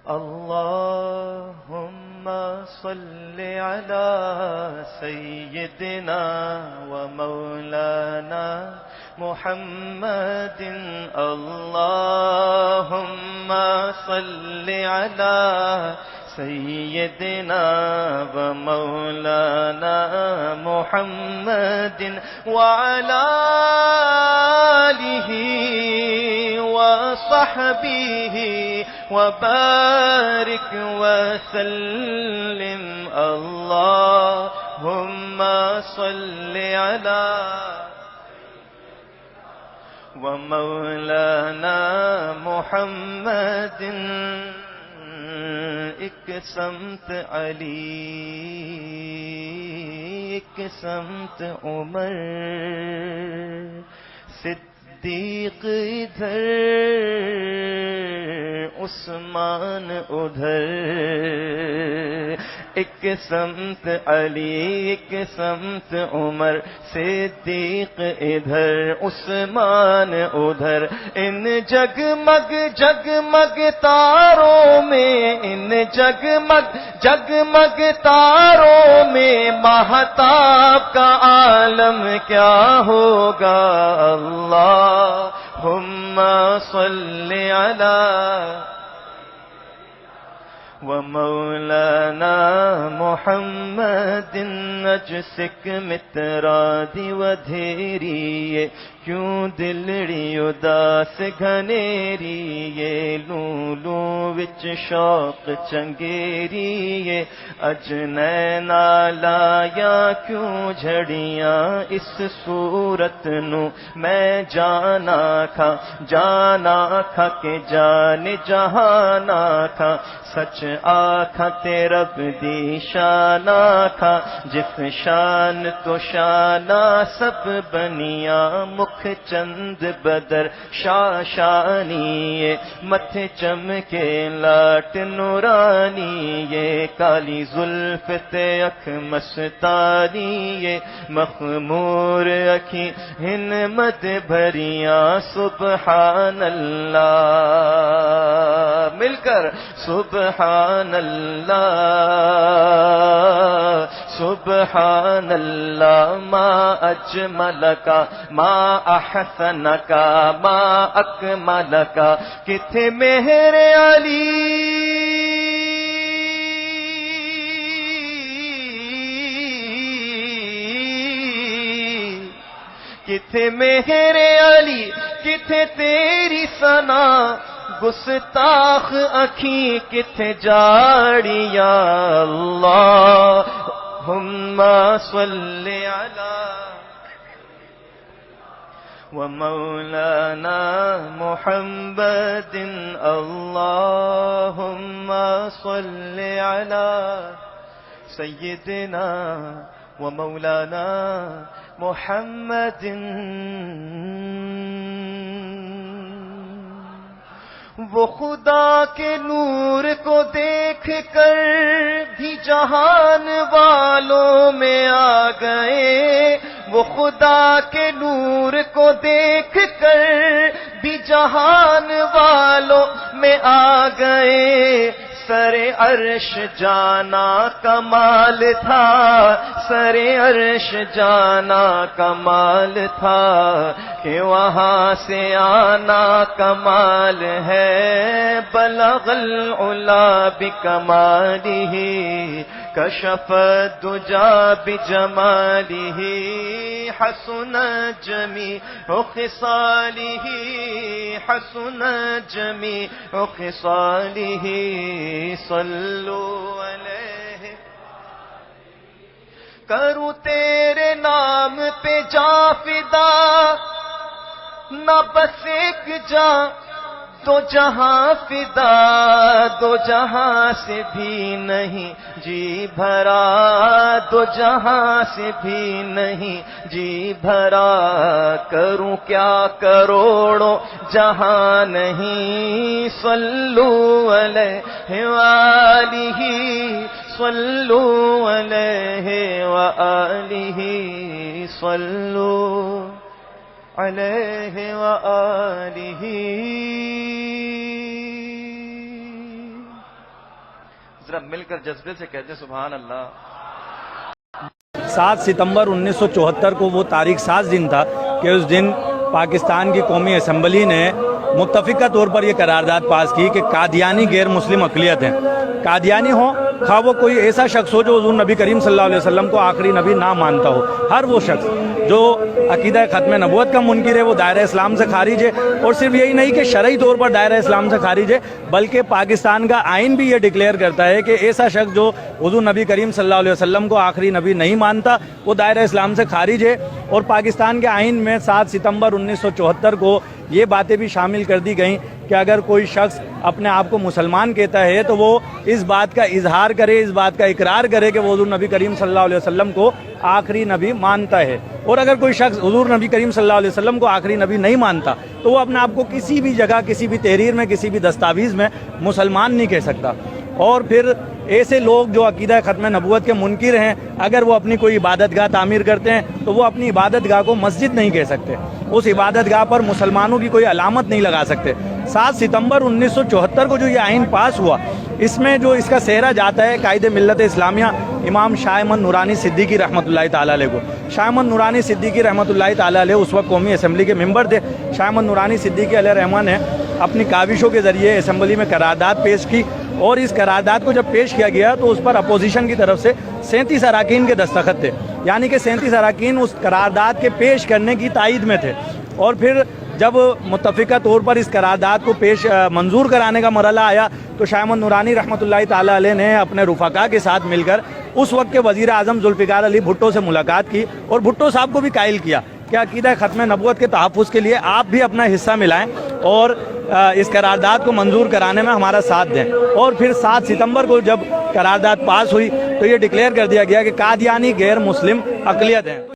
اللهم صل على سيدنا ومولانا محمد اللهم صل على سيدنا ومولانا محمد وعلى آله وصحبه وبارك وسلم اللهم صل على ومولانا محمد ایک سمت علی ایک سمت عمر صدیق ادھر عثمان ادھر ایک سمت علی ایک سمت عمر صدیق ادھر عثمان ادھر ان جگمگ جگمگ تاروں میں ان جگمگ جگمگ تاروں میں مہتاب کا عالم کیا ہوگا اللہم صل علی ومولانا محمد نجسک مترادی ودھیری کیوں دلڑی اداس گھنیری یہ لولو وچ شوق چنگیری یہ اجنینا لایا کیوں جھڑیاں اس صورت نو میں جانا کھا کہ جان جہانا کھا سچ آکھا تے رب دی شان آکھا جس شان تو شانہ سب بنیا مکھ چند بدر شاشانی متھے چمکے لاٹ نورانی یہ کالی زلف تے اکھ مستانی مخمور اکھی ہن مد بھریاں سبحان اللہ مل کر سبحان اللہ سبحان اللہ ما اجملکا ما احسنکا ما اکملکا کتھے مہر علی کتھے مہر علی کتھے تیری ثنا گستاخ اکھیں کتھے جاڑی یا اللہم صل علی ومولانا محمد اللہم صل علی سیدنا ومولانا محمد وہ خدا کے نور کو دیکھ کر بھی جہان والوں میں آ گئے وہ خدا کے نور کو دیکھ کر بھی جہان والوں میں آ گئے سر عرش جانا کمال تھا سر عرش جانا کمال تھا کہ وہاں سے آنا کمال ہے بلغ العلا بکمالہ کشف الدجا بجمالہ حسن جمیع خصالہ حسن جمیع خصالہ صلو علیہ کروں تیرے نام پہ جا فدا نہ بس ایک جا دو جہاں فدا دو جہاں سے بھی نہیں جی بھرا دو جہاں سے بھی نہیں جی بھرا کروں کیا کروڑوں جہاں نہیں صلو علیہ وآلہ صلو علیہ وآلہ صلو علیہ وآلہ ذرا مل کر جذبے سے کہتے ہیں سبحان اللہ۔ 7 ستمبر 1974 کو وہ تاریخ ساز دن تھا کہ اس دن پاکستان کی قومی اسمبلی نے متفقہ طور پر یہ قرارداد پاس کی کہ قادیانی غیر مسلم اقلیت ہیں۔ قادیانی ہوں خواہ وہ کوئی ایسا شخص ہو جو حضور نبی کریم صلی اللہ علیہ وسلم کو آخری نبی نہ مانتا ہو، ہر وہ شخص جو عقیدہ ختم نبوت کا منکر ہے وہ دائرہ اسلام سے خارج ہے، اور صرف یہی نہیں کہ شرعی طور پر دائرہ اسلام سے خارج ہے بلکہ پاکستان کا آئین بھی یہ ڈکلیئر کرتا ہے کہ ایسا شخص جو حضور نبی کریم صلی اللہ علیہ وسلم کو آخری نبی نہیں مانتا وہ دائرہ اسلام سے خارج ہے۔ اور پاکستان کے آئین میں 7 ستمبر 1974 کو یہ باتیں بھی شامل کر دی گئیں کہ اگر کوئی شخص اپنے آپ کو مسلمان کہتا ہے تو وہ اس بات کا اظہار کرے، اس بات کا اقرار کرے کہ وہ حضور نبی کریم صلی اللہ علیہ وسلم کو آخری نبی مانتا ہے، اور اگر کوئی شخص حضور نبی کریم صلی اللہ علیہ وسلم کو آخری نبی نہیں مانتا تو وہ اپنے آپ کو کسی بھی جگہ، کسی بھی تحریر میں، کسی بھی دستاویز میں مسلمان نہیں کہہ سکتا۔ اور پھر ایسے لوگ جو عقیدہ ختم نبوت کے منکر ہیں اگر وہ اپنی کوئی عبادت گاہ تعمیر کرتے ہیں تو وہ اپنی عبادت گاہ کو مسجد نہیں کہہ سکتے، اس عبادت گاہ پر مسلمانوں کی کوئی علامت نہیں لگا سکتے۔ 7 ستمبر 1974 کو جو یہ آئین پاس ہوا اس میں جو اس کا سہرا جاتا ہے قائد ملت اسلامیہ امام شاہ احمد نورانی صدیقی رحمۃ اللہ تعالیٰ علیہ کو۔ شاہ احمد نورانی صدیقی رحمۃ اللہ تعالیٰ علیہ اس وقت قومی اسمبلی کے ممبر تھے۔ شاہ احمد نورانی صدیقی علیہ رحمٰن نے اپنی کاوشوں کے ذریعے اسمبلی میں قرارداد پیش کی، اور اس قرارداد کو جب پیش کیا گیا تو اس پر اپوزیشن کی طرف سے 37 اراکین کے دستخط تھے، یعنی کہ 37 اراکین اس قرارداد کے پیش کرنے کی تائید میں تھے۔ اور پھر جب متفقہ طور پر اس قرارداد کو منظور کرانے کا مرحلہ آیا تو شاہ احمد نورانی رحمۃ اللہ تعالیٰ علیہ نے اپنے رفقا کے ساتھ مل کر اس وقت کے وزیر اعظم ذوالفقار علی بھٹو سے ملاقات کی، اور بھٹو صاحب کو بھی قائل کیا کہ عقیدہ ختم نبوت کے تحفظ کے لیے آپ بھی اپنا حصہ ملائیں اور اس قرارداد کو منظور کرانے میں ہمارا ساتھ دیں۔ اور پھر 7 ستمبر کو جب قرارداد پاس ہوئی تو یہ ڈکلیئر کر دیا گیا کہ قادیانی غیر مسلم اقلیت ہیں۔